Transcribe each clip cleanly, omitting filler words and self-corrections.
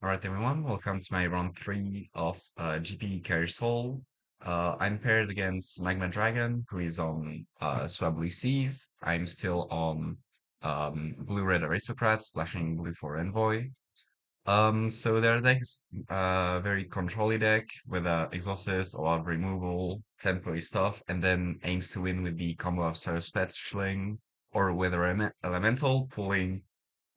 Alright, everyone, welcome to my round 3 of GP Caersol. I'm paired against MagmaDragon, who is on Swablu Seas. I'm still on Blue-Red Aristocrat, splashing blue for Envoy. So their deck's very control deck with Exhaustus, a lot of removal, temporary stuff, and then aims to win with the combo of Surge Fetchling or Weather Elemental, pulling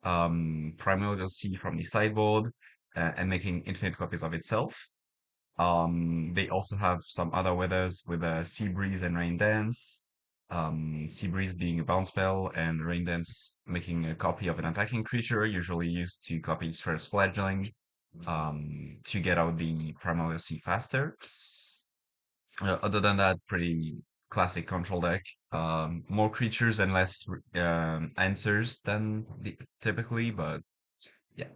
Primordial Sea from the sideboard and making infinite copies of itself. They also have some other weathers with Sea Breeze and Rain Dance. Sea Breeze being a bounce spell, and Rain Dance making a copy of an attacking creature, usually used to copy its first fledgling to get out the Primordial Sea faster. Other than that, pretty classic control deck. More creatures and less answers than typically, but yeah.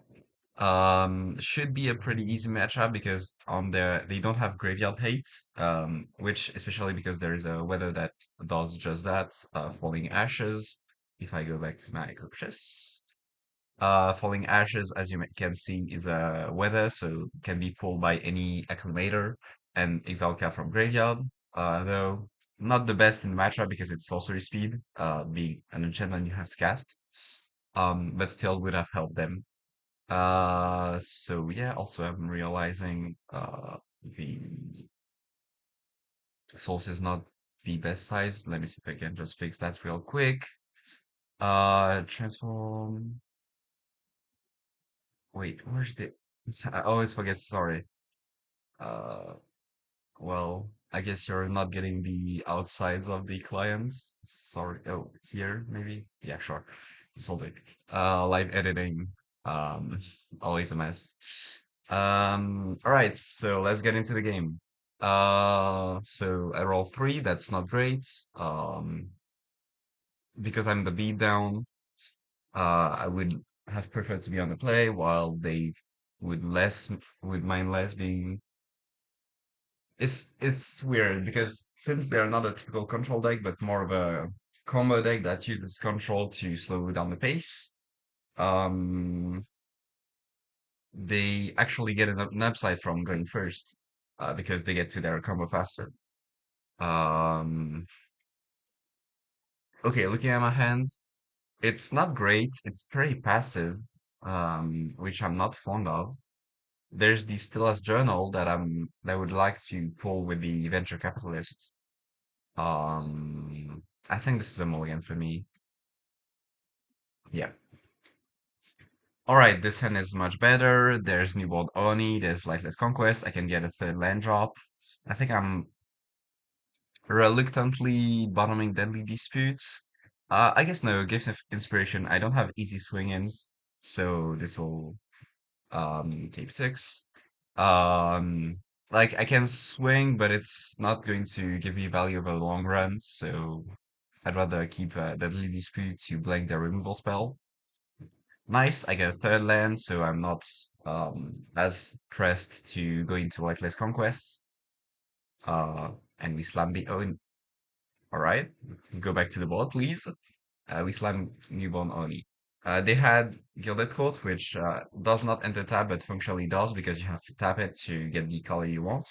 Should be a pretty easy matchup because on they don't have graveyard hate, which especially because there is a weather that does just that, Falling Ashes. If I go back to my purchase, Falling Ashes, as you can see, is a weather, so can be pulled by any acclimator and exile card from graveyard. Though not the best in the matchup because it's sorcery speed, being an enchantment you have to cast. But still would have helped them. So yeah, also I'm realizing the source is not the best size. Let me see if I can just fix that real quick. Transform. Wait, where's the? I always forget. Sorry. Uh, well, I guess you're not getting the outsides of the clients. Sorry. Oh, here maybe. Yeah, sure. Sold it. Live editing. Um, always a mess. All right, so let's get into the game. So I roll three. That's not great. Because I'm the beat down. I would have preferred to be on the play, while they would mind less being. It's weird because since they're not a typical control deck, but more of a combo deck that uses control to slow down the pace. Um, they actually get an upside from going first, because they get to their combo faster. Um, okay, looking at my hand, it's not great. It's pretty passive, which I'm not fond of. There's the Stella's Journal that I would like to pull with the venture capitalist. I think this is a mulligan for me. Yeah. All right, this hand is much better. There's Newborn Oni, there's Lifeless Conquest. I can get a third land drop. I think I'm reluctantly bottoming Deadly Disputes. I guess no, Gifts of Inspiration. I don't have easy swing-ins, so this will keep six. Um, like I can swing, but it's not going to give me value over the long run, so I'd rather keep Deadly Dispute to blank the removal spell. Nice, I get a third land, so I'm not as pressed to go into Lifeless Conquests. Uh, and we slam the own. All right, go back to the board, please. We slam Newborn Oni. They had Gilded Court, which does not enter tap, but functionally does because you have to tap it to get the color you want.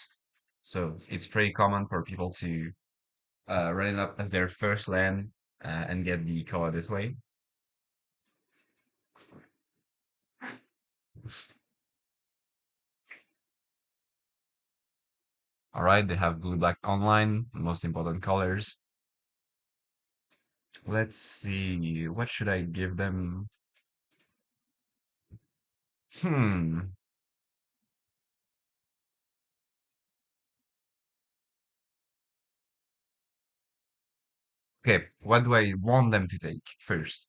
So it's pretty common for people to run it up as their first land and get the color this way. All right, they have blue black online, most important colors. Let's see, what should I give them? Hmm. Okay, what do I want them to take first?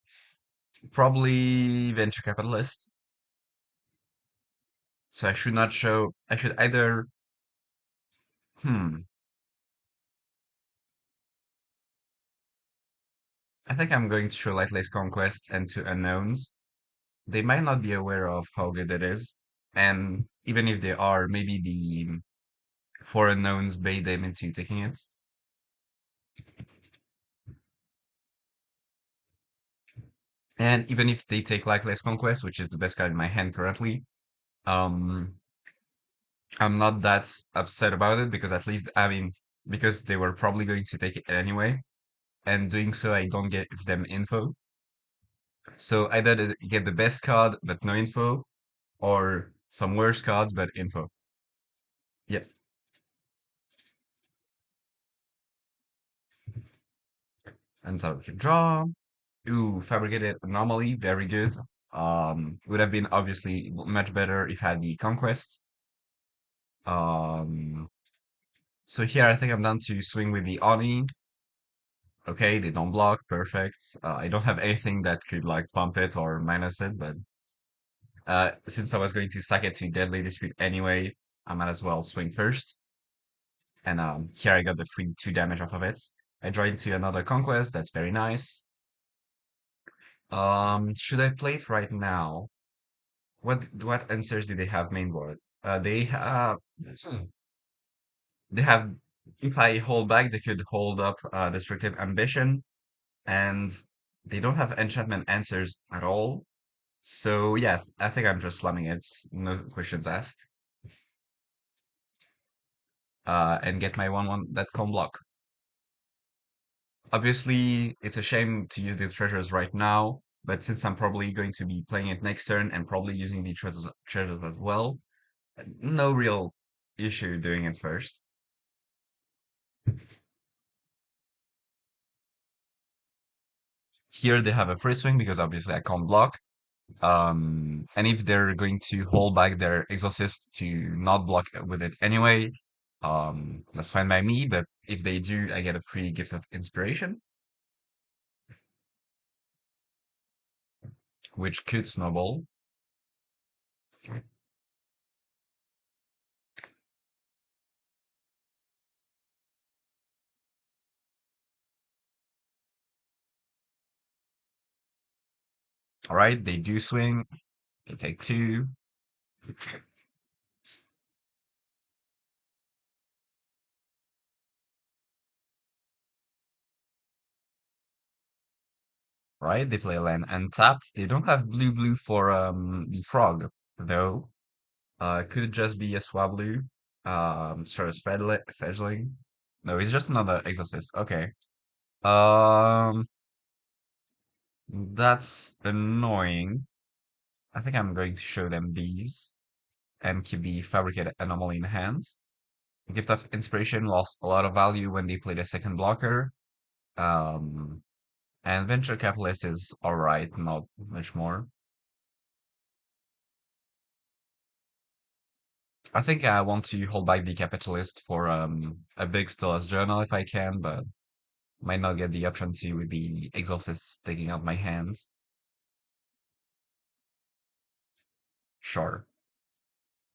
Probably venture capitalist. So I should not show, I should either, hmm, I think I'm going to show Lightless Conquest and to unknowns. They might not be aware of how good it is. And even if they are, maybe the four unknowns bait them into taking it. And even if they take Lightless Conquest, which is the best card in my hand currently, Um, I'm not that upset about it because at least, I mean, because they were probably going to take it anyway, and doing so, I don't give them info. So either they get the best card but no info, or some worse cards but info. Yep. And so you draw. Ooh, fabricated anomaly, very good. Would have been obviously much better if I had the conquest. Um, so here I think I'm down to swing with the Oni. Okay, they don't block, perfect. I don't have anything that could like pump it or minus it, but since I was going to sack it to Deadly Dispute anyway, I might as well swing first. And here I got the free 2 damage off of it. I draw into another conquest, that's very nice. Should I play it right now? What answers do they have mainboard? They have if I hold back, they could hold up Destructive Ambition, and they don't have enchantment answers at all. So yes, I think I'm just slamming it, no questions asked, and get my 1/1 that can block. Obviously, it's a shame to use the treasures right now, but since I'm probably going to be playing it next turn and probably using the treasures as well, no real issue doing it first. Here they have a free swing because obviously I can't block. And if they're going to hold back their Exorcist to not block with it anyway, that's fine by me. But if they do, I get a free gift of inspiration, which could snowball. All right, they do swing. They take 2. Right, they play a land untapped. They don't have blue for the frog though. Could it just be a Swablu? Sort of fledgling. No, it's just another Exorcist. Okay. Um, that's annoying. I think I'm going to show them these and keep the Fabricated Anomaly in hand. Gift of Inspiration lost a lot of value when they played a second blocker. Um, and Venture Capitalist is alright, not much more. I think I want to hold back the Capitalist for a big Stella's Journal if I can, but might not get the option to with the Exorcist taking out my hand. Sure.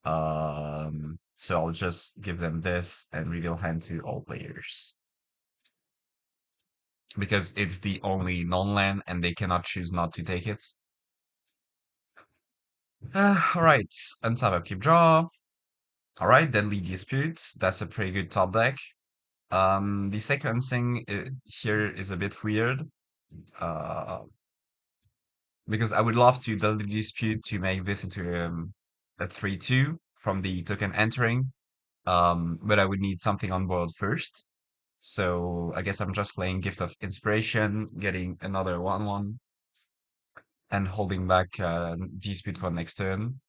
So I'll just give them this and reveal hand to all players. Because it's the only non-land and they cannot choose not to take it. Alright, untap upkeep draw. Alright, Deadly Dispute. That's a pretty good top deck. The sequencing here is a bit weird. Uh, because I would love to Deadly Dispute to make this into a 3/2 from the token entering. But I would need something on board first. So I guess I'm just playing Gift of Inspiration, getting another 1/1, and holding back Dispute for next turn.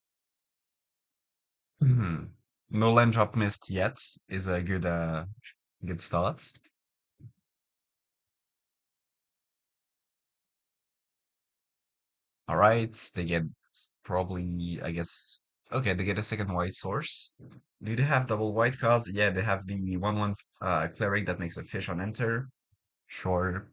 No land drop missed yet is a good start. All right, they get probably I guess okay, they get a second white source. Do they have double white cards? Yeah, they have the 1/1 cleric that makes a fish on enter. Sure.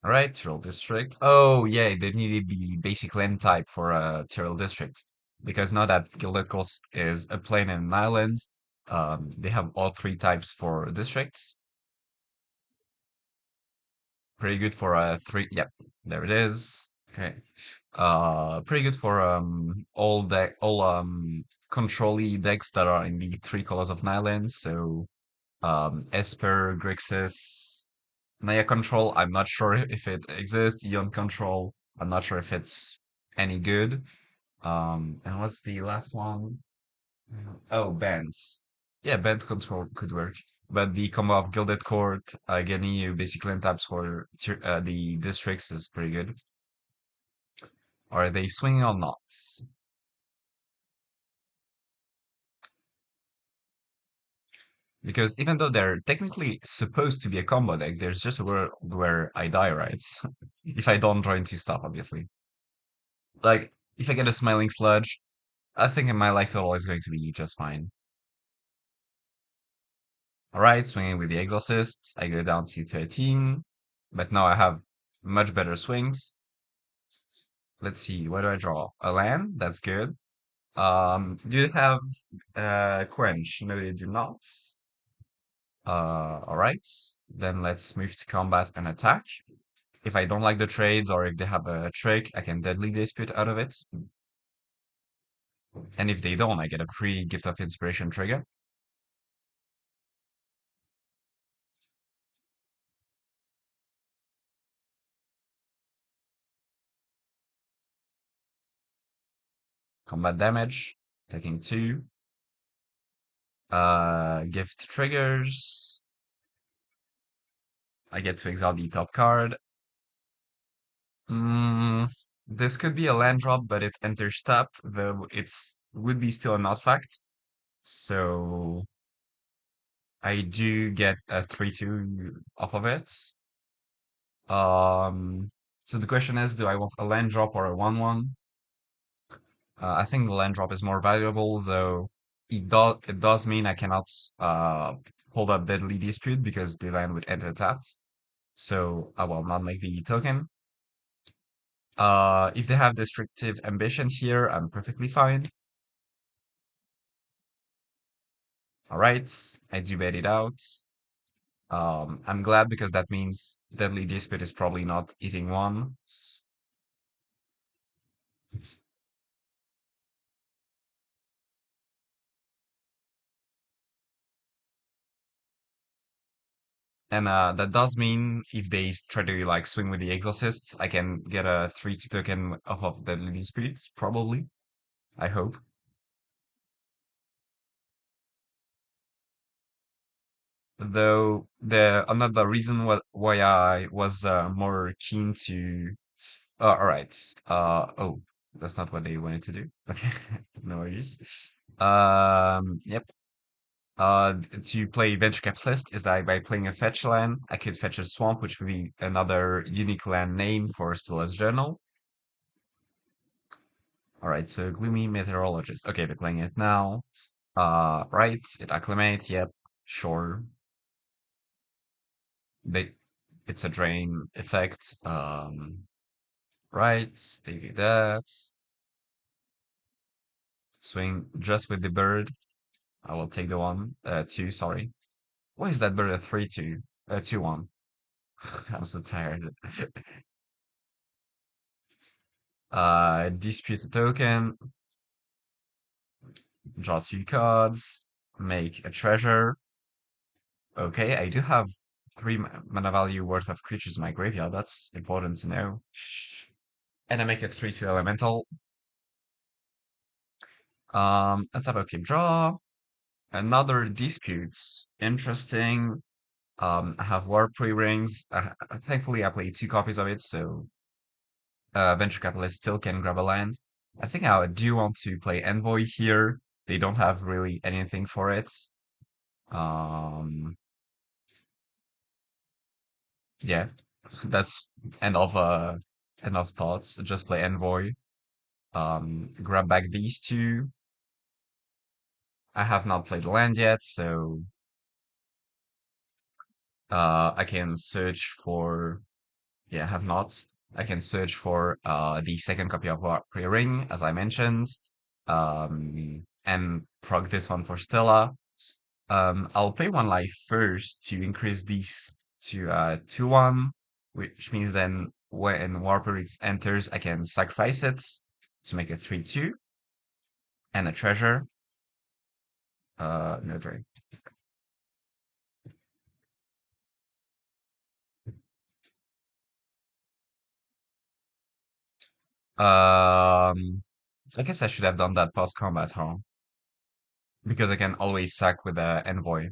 All right, Tyrrell District. Oh, yeah, they needed the basic land type for Tyrrell District. Because now that Gilded Coast is a plain and an island, they have all 3 types for districts. Pretty good for 3. Yep, there it is. Okay. Pretty good for all control-y decks that are in the three colors of Nyland. So Esper, Grixis, Naya Control. I'm not sure if it exists. Ion Control. I'm not sure if it's any good. And what's the last one? Oh, Bands. Yeah, Band Control could work. But the combo of Gilded Court, getting you basically untaps for the districts is pretty good. Are they swinging or not? Because even though they're technically supposed to be a combo deck, there's just a world where I die, right? If I don't draw into stuff, obviously. Like, if I get a Smiling Sludge, I think my life total is going to be just fine. Alright, swinging with the Exorcists, I go down to 13. But now I have much better swings. Let's see, what do I draw? A land? That's good. Do you have Quench? No, you do not. Alright. Then let's move to combat and attack. If I don't like the trades or if they have a trick, I can Deadly Dispute out of it. And if they don't, I get a free Gift of Inspiration trigger. Combat damage, taking 2. Gift triggers. I get to exile the top card. Mm, this could be a land drop, but it enters tapped, though it's would be still an artifact. So I do get a 3/2 off of it. Um, so the question is, do I want a land drop or a 1/1? I think the land drop is more valuable, though it does mean I cannot hold up Deadly Dispute because the land would enter tapped. So I will not make the token. If they have Destructive Ambition here, I'm perfectly fine. All right, I do bait it out. I'm glad because that means Deadly Dispute is probably not eating one. And that does mean if they try to like swing with the Exorcists, I can get a 3/2 token off of Deadly Dispute, probably. I hope. Though the another reason why I was more keen to all right. Oh, that's not what they wanted to do. Okay, no worries. Yep. To play Venture Capitalist is that by playing a fetch land, I could fetch a swamp, which would be another unique land name for Stella's Journal. All right, so Gloomy Meteorologist. Okay, they're playing it now. Right, it acclimates. Yep, sure. They, it's a drain effect. Right, they do that. Swing just with the bird. I will take the one. Two, sorry. Why is that bird a 3/2? 2/1. I'm so tired. Dispute a token, draw 2 cards, make a treasure. Okay, I do have 3 mana value worth of creatures in my graveyard. That's important to know. And I make a 3/2 elemental. Let's have a keep draw. Another disputes. Interesting. I have War Pre-Rings. Thankfully, I played 2 copies of it, so Venture Capitalist still can grab a land. I think I do want to play Envoy here. They don't have really anything for it. Um, yeah, that's end of end of thoughts. Just play Envoy. Grab back these 2. I have not played land yet, so I can search for. Yeah, I have not. I can search for the second copy of Pre-Ring, as I mentioned, and prog this one for Stella. I'll play 1 life first to increase these to 2/1, which means then when Warper enters, I can sacrifice it to make a 3/2 and a treasure. No drain. I guess I should have done that post combat, huh? Because I can always sack with a envoy.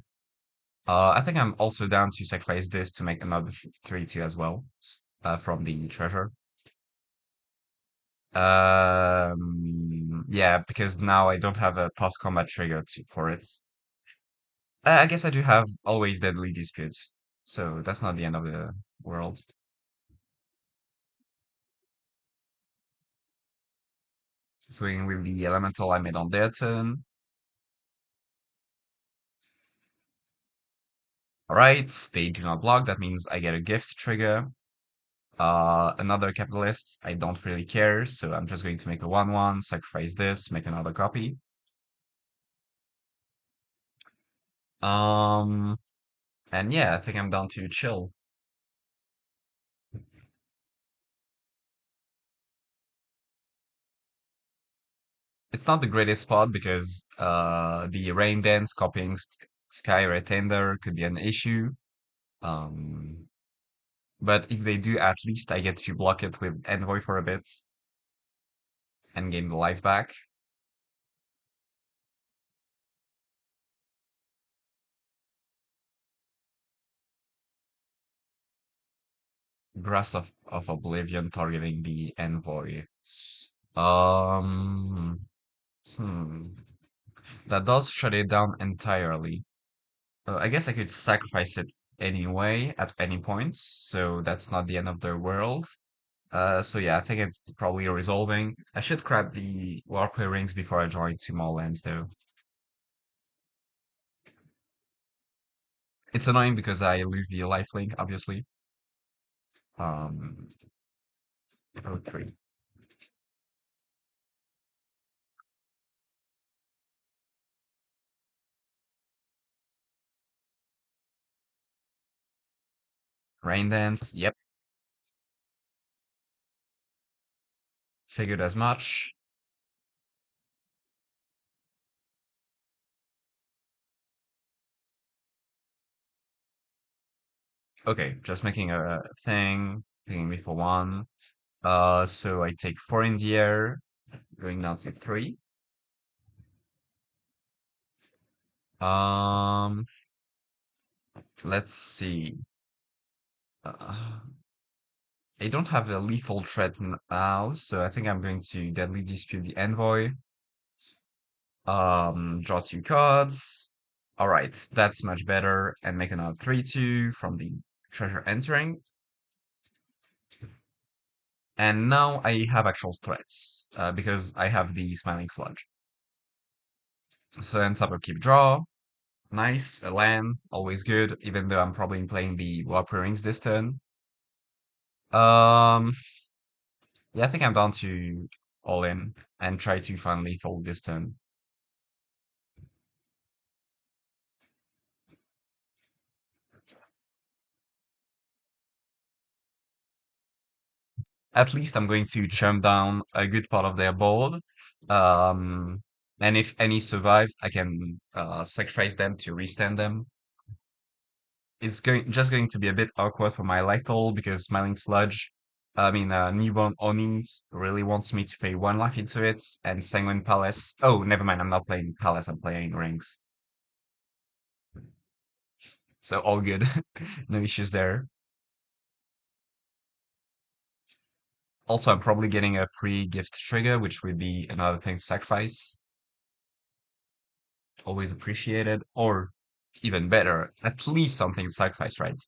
I think I'm also down to sacrifice this to make another 3/2 as well, from the treasure. Yeah, because now I don't have a post combat trigger for it. I guess I do have always deadly disputes, so that's not the end of the world. Swinging with the elemental I made on their turn. Alright, they do not block. That means I get a gift trigger. Another capitalist. I don't really care, so I'm just going to make a 1/1, sacrifice this, make another copy. Um, and yeah, I think I'm down to chill. It's not the greatest spot because the rain dance copying Sky Retender could be an issue. Um, but if they do, at least I get to block it with Envoy for a bit and gain the life back. Grasp of Oblivion targeting the Envoy. Um, hmm. That does shut it down entirely. I guess I could sacrifice it anyway at any point, so that's not the end of the world. So yeah, I think it's probably resolving. I should grab the Warplay rings before I join two more lands, though. It's annoying because I lose the lifelink, obviously. Um, oh, three. Rain Dance, yep, figured as much. Okay, just making a thing, picking me for one. So I take four in the air, going down to three. Um, let's see. Uh, I don't have a lethal threat now, so I think I'm going to deadly dispute the envoy. Draw two cards. All right, that's much better. And make another 3/2 from the treasure entering. And now I have actual threats, because I have the Smiling Sludge. So then top of keep draw. Nice, a land, always good, even though I'm probably playing the Warper Rings this turn. Um, yeah, I think I'm down to all in and try to find lethal this turn. At least I'm going to churn down a good part of their board. Um, and if any survive, I can sacrifice them to restand them. It's going to be a bit awkward for my life total because Smiling Sludge, I mean, Newborn Oni really wants me to pay one life into it, and Sanguine Palace. Oh, never mind, I'm not playing Palace, I'm playing Rings. So all good, no issues there. Also, I'm probably getting a free gift trigger, which would be another thing to sacrifice. Always appreciated. Or even better, at least something to sacrifice, right?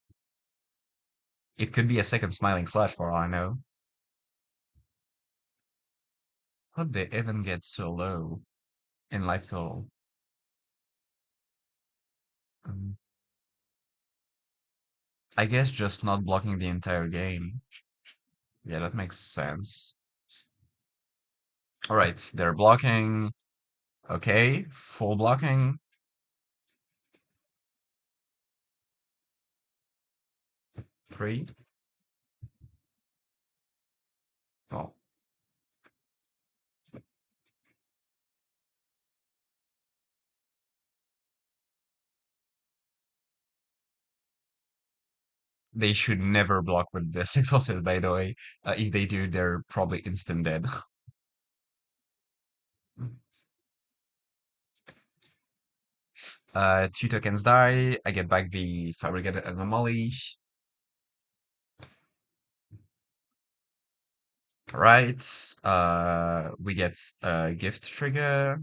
It could be a second Smiling Slash for all I know. How'd they even get so low in life total? Um, I guess just not blocking the entire game. Yeah, that makes sense. All right, they're blocking. Okay, full blocking. Three. They should never block with this exhausted, by the way. If they do, they're probably instant dead. Two tokens die. I get back the fabricated anomaly. Right. We get a gift trigger.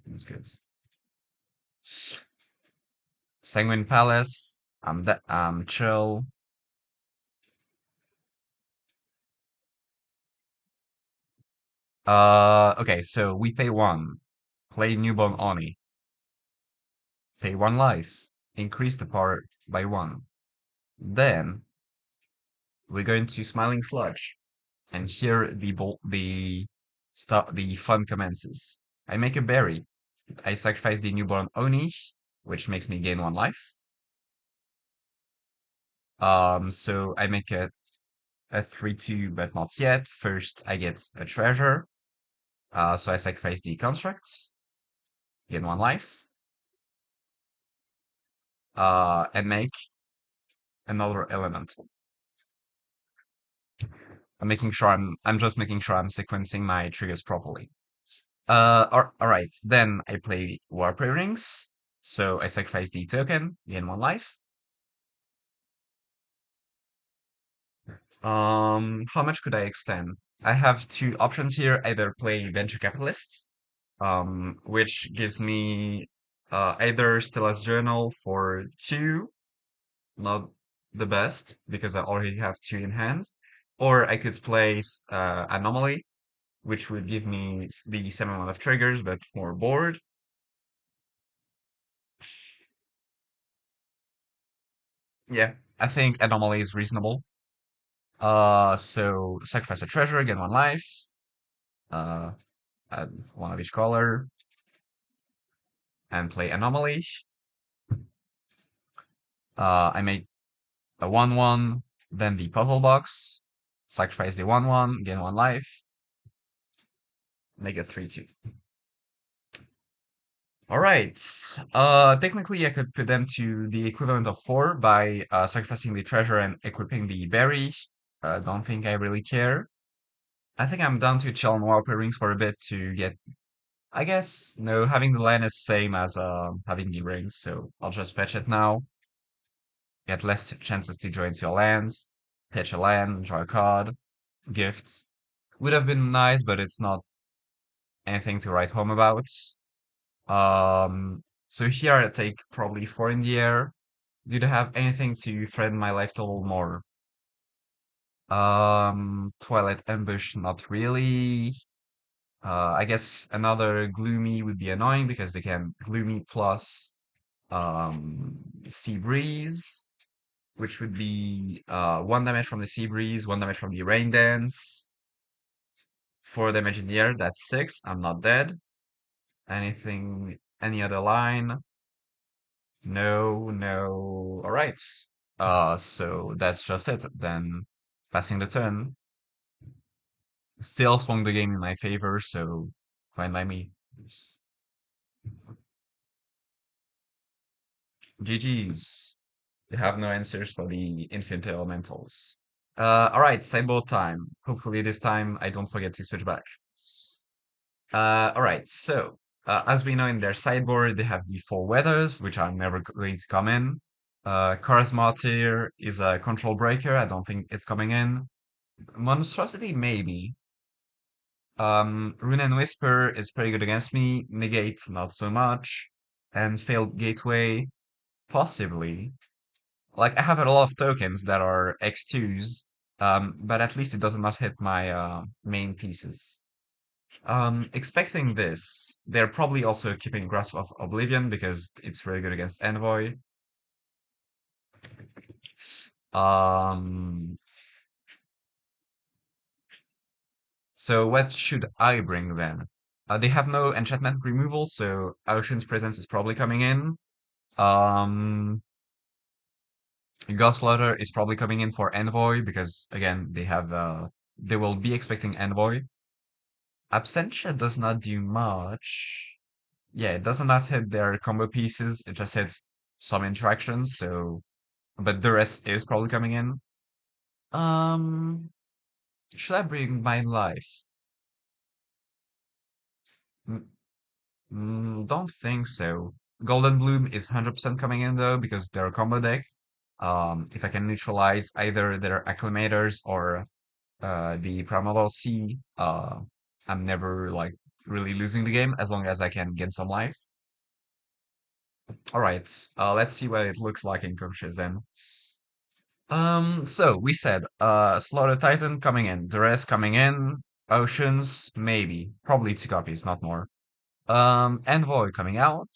That's good. Sanguine Palace. I'm chill. Okay, so we pay one. Play Newborn Oni. Pay one life. Increase the power by one. Then we go into Smiling Sludge. And here the fun commences. I make a berry. I sacrifice the newborn Oni, which makes me gain one life. So I make a 3/2, but not yet. First, I get a treasure. So I sacrifice the construct, gain one life. And make another elemental. I'm just making sure I'm sequencing my triggers properly. All right. Then I play Warp Rings. So I sacrifice the token, gain one life. How much could I extend? I have two options here. Either play Venture Capitalist, which gives me either Stella's Journal for two, not the best because I already have two in hand, or I could play Anomaly, which would give me the same amount of triggers but more board. Yeah, I think Anomaly is reasonable. So sacrifice a treasure, gain one life. Uh, add one of each color and play Anomaly. I make a 1/1, then the puzzle box, sacrifice the 1/1, gain one life, make a 3/2. All right. Technically, I could put them to the equivalent of four by sacrificing the treasure and equipping the berry. Don't think I really care. I think I'm down to chill on Warper Rings for a bit to get. I guess no, having the land is same as having the rings, so I'll just fetch it now. Get less chances to draw into your lands. Pitch a land, draw a card, gift. Would have been nice, but it's not anything to write home about. So here I take probably four in the air. Did I have anything to threaten my life total more? Twilight Ambush, not really. I guess another Gloomy would be annoying because they can Gloomy plus Sea Breeze, which would be one damage from the Sea Breeze, one damage from the Rain Dance, four damage in the air, that's six. I'm not dead. Anything, any other line? No, no. All right. So that's just it. Then passing the turn. Still swung the game in my favor, so fine by me. GG's. You have no answers for the infinite elementals. All right, sideboard time. Hopefully this time I don't forget to switch back. All right, so as we know in their sideboard, they have the four weathers, which are never going to come in. Chorus Martyr is a control breaker. I don't think it's coming in. Monstrosity, maybe. Rune and Whisper is pretty good against me. Negate, not so much. And Failed Gateway, possibly. Like, I have a lot of tokens that are X2s, but at least it does not hit my main pieces. Expecting this, they're probably also keeping Grasp of Oblivion because it's really good against Envoy. Um, so what should I bring then? They have no enchantment removal, so Ocean's Presence is probably coming in. Um, Slaughter is probably coming in for Envoy because again they will be expecting Envoy. Absentia does not do much. Yeah, it does not hit their combo pieces. It just hits some interactions, so but the rest is probably coming in. Um, should I bring my life? Mm, don't think so. Golden Bloom is 100% coming in though because they're a combo deck. If I can neutralize either their acclimators or the Primal C, I'm never like really losing the game as long as I can get some life. All right, let's see what it looks like in coaches then. So we said Slaughter Titan coming in, the rest coming in, Oceans maybe, probably 2 copies, not more. Envoy coming out.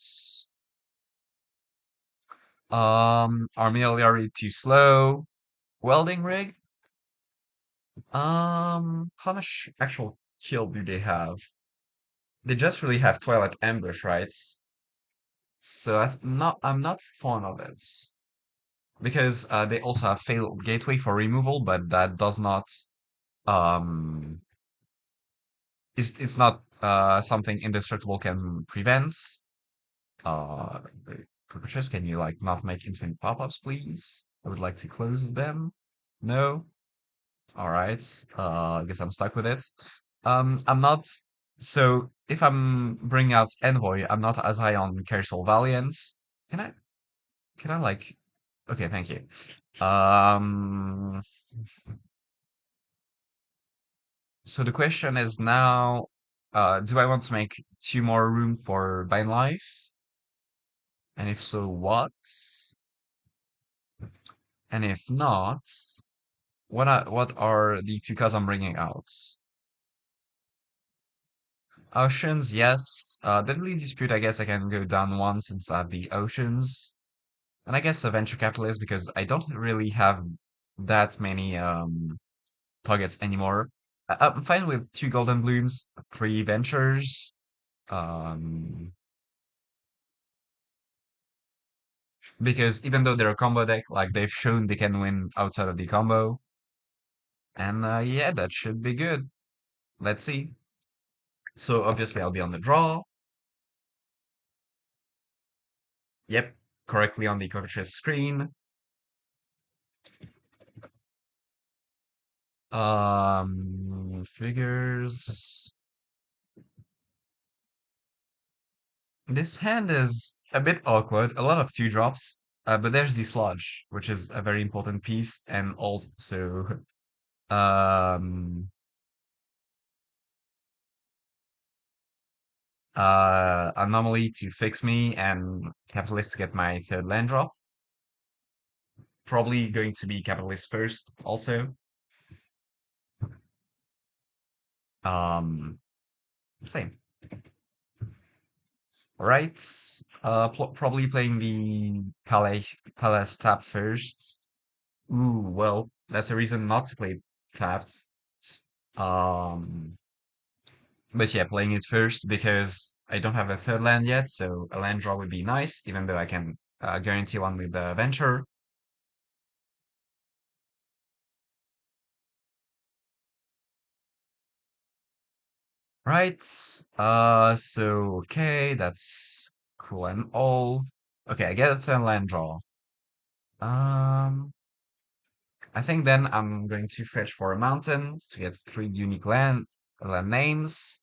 Armillary too slow. Welding rig. How much actual kill do they have? They just really have Twilight Ambush, right? So I'm not fond of it because they also have Fatal Gateway for removal, but that does not um it's not something indestructible can prevent. Uh, Cockroaches, can you like not make infinite pop-ups, please? I would like to close them. No? All right. I guess I'm stuck with it. I'm not. So if I'm bringing out Envoy, I'm not as high on Caersol Valiant. Can I? Can I like? Okay, thank you. Um. So the question is now, do I want to make 2 more room for Bind Life? And if so, what? And if not, what are the 2 cards I'm bringing out? Oceans, yes. Deadly Dispute, I guess I can go down one since I have the Oceans. And I guess a Venture Capitalist because I don't really have that many targets anymore. I'm fine with 2 Golden Blooms, 3 Ventures. Um, because even though they're a combo deck, like they've shown they can win outside of the combo. And yeah, that should be good. Let's see. So obviously I'll be on the draw. Yep, correctly on the coach's screen. Figures. This hand is a bit awkward, a lot of 2 drops, but there's the sludge, which is a very important piece, and also um anomaly to fix me and capitalist to get my 3rd land drop. Probably going to be capitalist first, also. Um, Same. All right. Probably playing the Palace tap first. Ooh, well, that's a reason not to play tapped. Um, but yeah, playing it first because I don't have a 3rd land yet, so a land draw would be nice, even though I can guarantee one with the venture. Right. So okay, that's cool and all. Okay, I get a 3rd land draw. Um, I think then I'm going to fetch for a mountain to get 3 unique land names.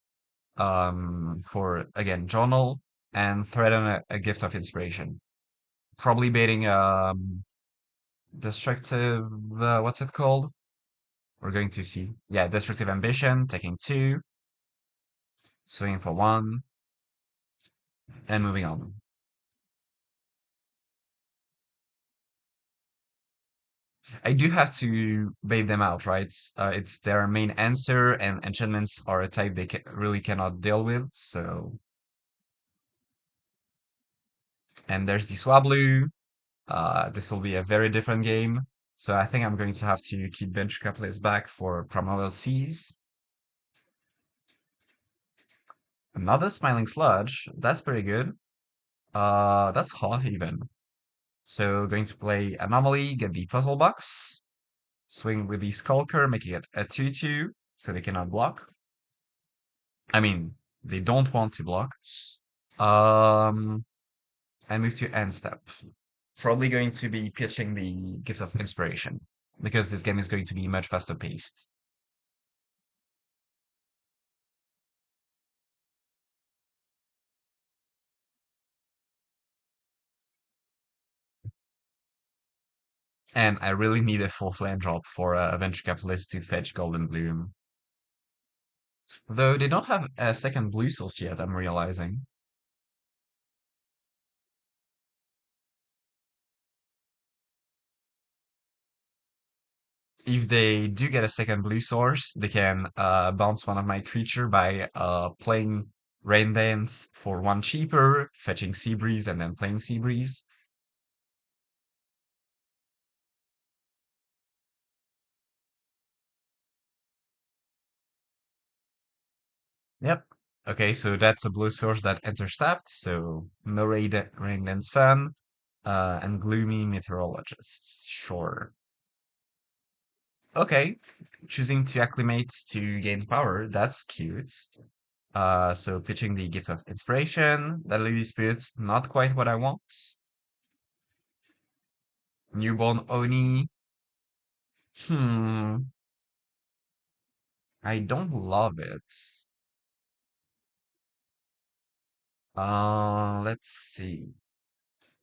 For again journal and threaten a gift of inspiration. Probably baiting destructive. What's it called? We're going to see. Yeah, destructive ambition. Taking 2, swinging for 1, and moving on. I do have to bait them out, right? It's their main answer, and enchantments are a type they really cannot deal with. So, and there's the Swablu. This will be a very different game. So I think I'm going to have to keep Venture Capitalist back for Primordial Seas. Another Smiling Sludge. That's pretty good. That's hot even. So going to play Anomaly, get the Puzzle Box, swing with the Skulker, making it a 2/2, so they cannot block. I mean, they don't want to block. Um, and move to end step. Probably going to be pitching the Gift of Inspiration because this game is going to be much faster paced. And I really need a full land drop for a venture capitalist to fetch Golden Bloom. Though they don't have a second blue source yet, I'm realizing. If they do get a second blue source, they can bounce one of my creature by playing Rain Dance for one cheaper, fetching Sea Breeze, and then playing Sea Breeze. Yep. Okay, so that's a blue source that enters tapped, so no Rain Dance fan, and Gloomy Meteorologists. Sure. Okay, choosing to acclimate to gain power, that's cute. So pitching the Gift of Inspiration, the Lily Spirit, not quite what I want. Newborn Oni, hmm, I don't love it. Let's see.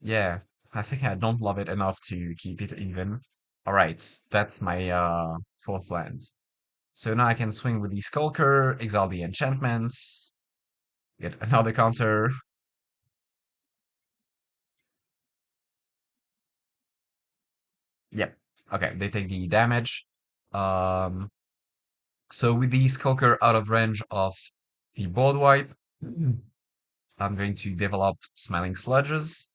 Yeah, I think I don't love it enough to keep it even. All right, that's my fourth land. So now I can swing with the Skulker, exile the enchantments, get another counter. Yep. Okay, they take the damage. Um, so with the Skulker out of range of the board wipe, I'm going to develop Smiling Sludges.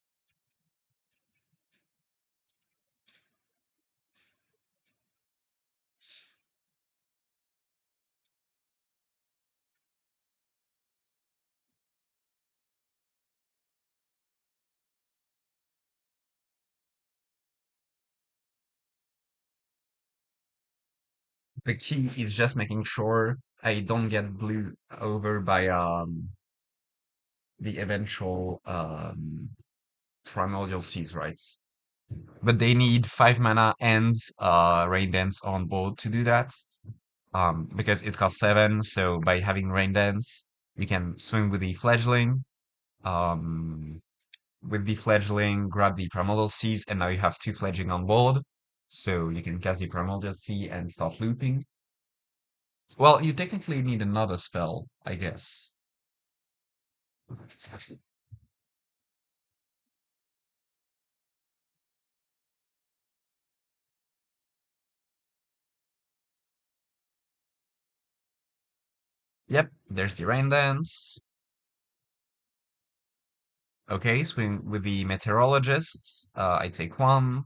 The key is just making sure I don't get blew over by the eventual Primordial Seas, right? But they need 5 mana and Rain Dance on board to do that. Because it costs 7, so by having Rain Dance, you can swing with the Fledgling. Um, with the Fledgling, grab the Primordial Seas, and now you have 2 Fledgling on board. So you can cast the Primordial Sea and start looping. Well, you technically need another spell, I guess. Yep, there's the Rain Dance. Okay, swing with the Meteorologists. I take one.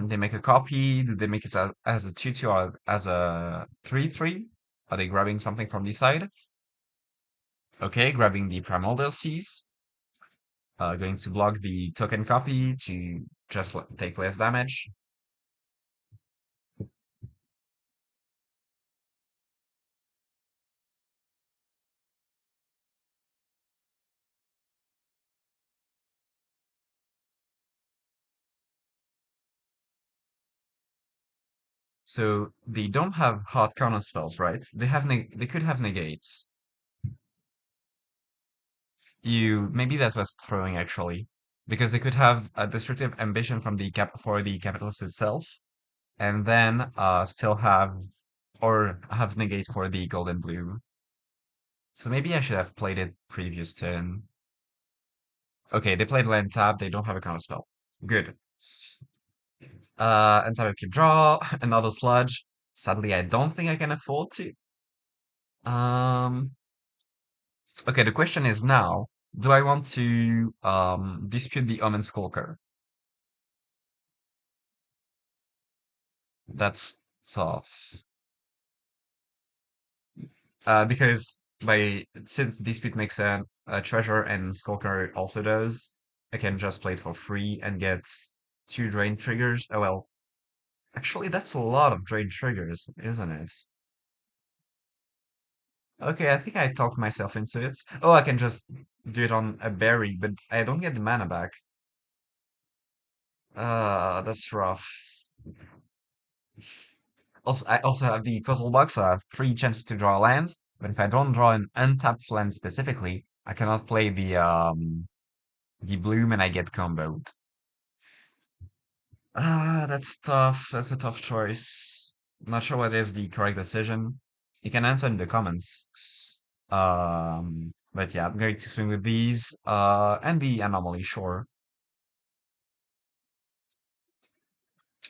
They make a copy. Do they make it as a 2/2 or as a 3/3? Are they grabbing something from the side? Okay, grabbing the Primordial Seas. Going to block the token copy to just take less damage. So they don't have hard counter spells, right? They could have negates. Maybe that was throwing actually, because they could have a destructive ambition from the cap for the capitalist itself, and then still have or have negate for the golden blue. So maybe I should have played it previous turn. Okay, they played land tap. They don't have a counter spell. Good. And time I can draw another sludge. Sadly, I don't think I can afford to. Um. Okay, the question is now: do I want to dispute the Omen Skulker? That's tough. Because since dispute makes a treasure and Skulker also does, I can just play it for free and get 2 drain triggers. Oh well, actually that's a lot of drain triggers, isn't it? Okay, I think I talked myself into it. Oh, I can just do it on a berry, but I don't get the mana back. That's rough. Also, I also have the puzzle box, so I have three chances to draw a land. But if I don't draw an untapped land specifically, I cannot play the bloom and I get comboed. That's tough. That's a tough choice. Not sure what is the correct decision. You can answer in the comments. But yeah, I'm going to swing with these. And the anomaly, sure.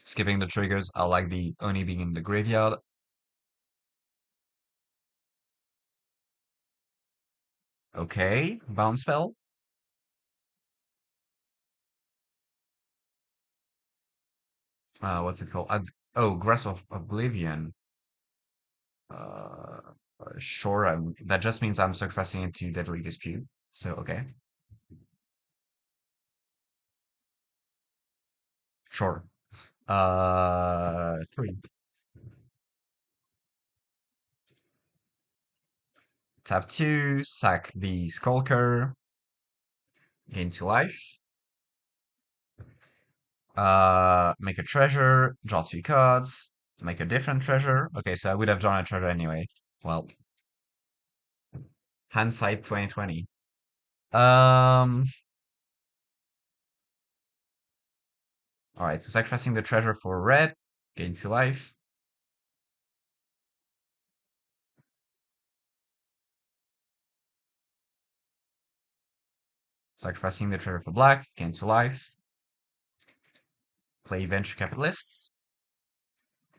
Skipping the triggers, I like the Oni being in the graveyard. Okay, bounce spell. What's it called? Oh, Grasp of Oblivion. Uh, sure, that just means I'm sacrificing into Deadly Dispute. So, okay, sure. Three. Tap two, sack the Skulker, gain two life. Make a treasure, draw two cards, make a different treasure. Okay, so I would have drawn a treasure anyway. Well, hindsight 2020. Um, all right, so sacrificing the treasure for red, gain two life. Sacrificing the treasure for black, gain two life. Play venture capitalists.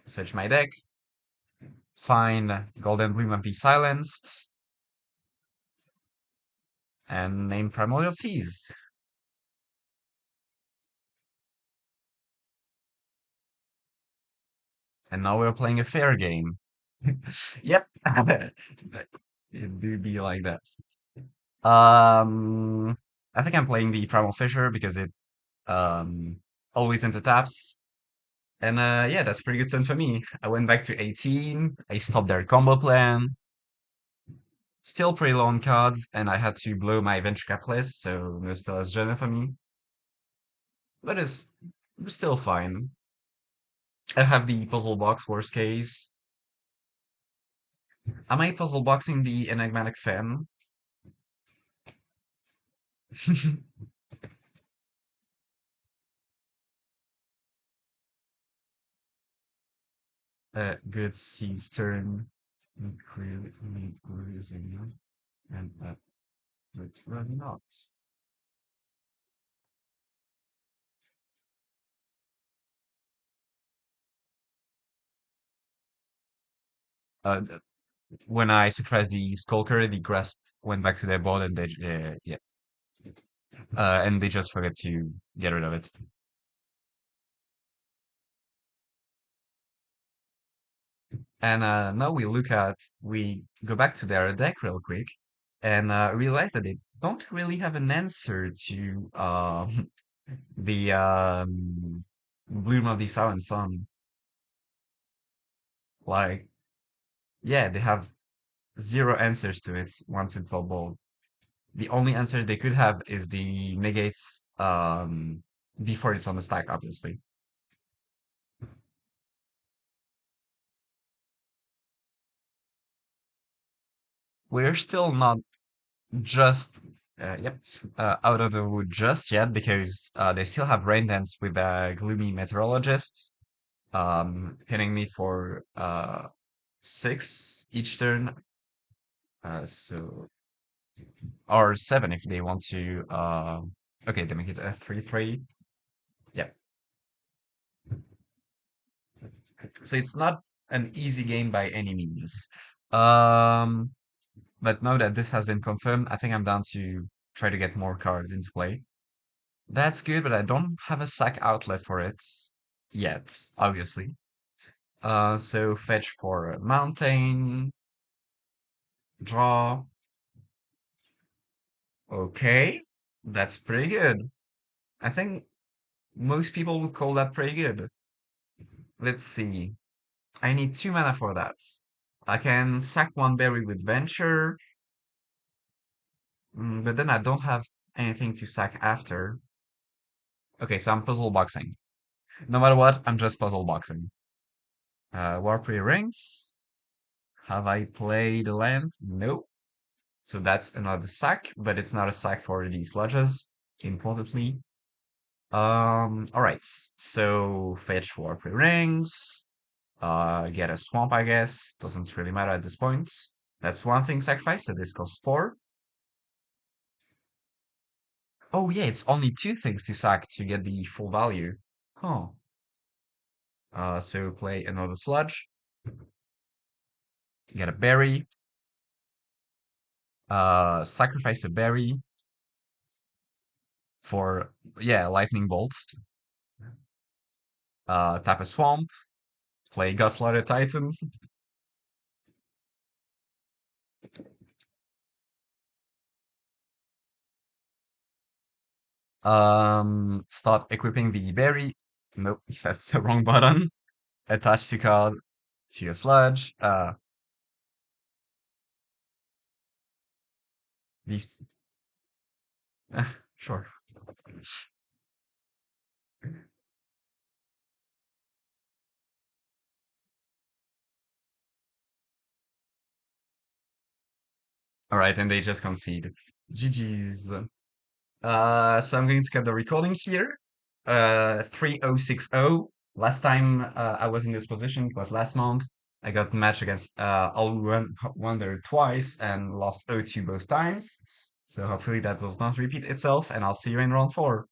Search my deck. Find Golden Bloom of the Silenced. And name Primordial Seas. And now we're playing a fair game. Yep. It do be like that. Um, I think I'm playing the Primal Fisher because it um always into taps. And yeah, that's pretty good turn for me. I went back to 18. I stopped their combo plan. Still pretty low on cards, and I had to blow my venture capitalist, so no Stella's Journey for me. But it's still fine. I have the puzzle box, worst case. Am I puzzle boxing the enigmatic fan? Good sees turn. Clearly losing and but running not. Uh, when I sacrificed the Skulker, the grasp went back to their board and they yeah, and they just forgot to get rid of it. And now we go back to their deck real quick and realize that they don't really have an answer to the Bloom of the Silent Sun. Like, yeah, they have zero answers to it once it's all bold. The only answer they could have is the negates before it's on the stack, obviously. We're still not just yep out of the wood just yet because they still have rain dance with gloomy meteorologists hitting me for six each turn. So or seven if they want to. Okay, they make it a 3/3. Yeah. So it's not an easy game by any means. Um, but now that this has been confirmed, I think I'm down to try to get more cards into play. That's good, but I don't have a sack outlet for it yet, obviously. So fetch for a mountain, draw. Okay, that's pretty good. I think most people would call that pretty good. Let's see. I need two mana for that. I can sack one berry with Venture, But then I don't have anything to sack after. Okay, so I'm puzzle boxing. No matter what, I'm just puzzle boxing. Warpy Rings. Have I played a land? No. So that's another sack, but it's not a sack for the sludges, importantly. All right. So fetch Warpy Rings. Get a swamp, I guess. Doesn't really matter at this point. That's one thing sacrifice, so this costs 4. Oh yeah, it's only 2 things to sack to get the full value. Huh. So play another sludge, get a berry, sacrifice a berry for, yeah, lightning bolt, tap a swamp, play Gutslaughtered Titans, start equipping the berry. Nope, that's the wrong button. Attach to card to your sludge. These, sure. All right, and they just concede. GG's. So I'm going to get the recording here. 3060. Last time I was in this position, it was last month. I got match against All Wonder twice and lost 0-2 both times. So hopefully that does not repeat itself, and I'll see you in round 4.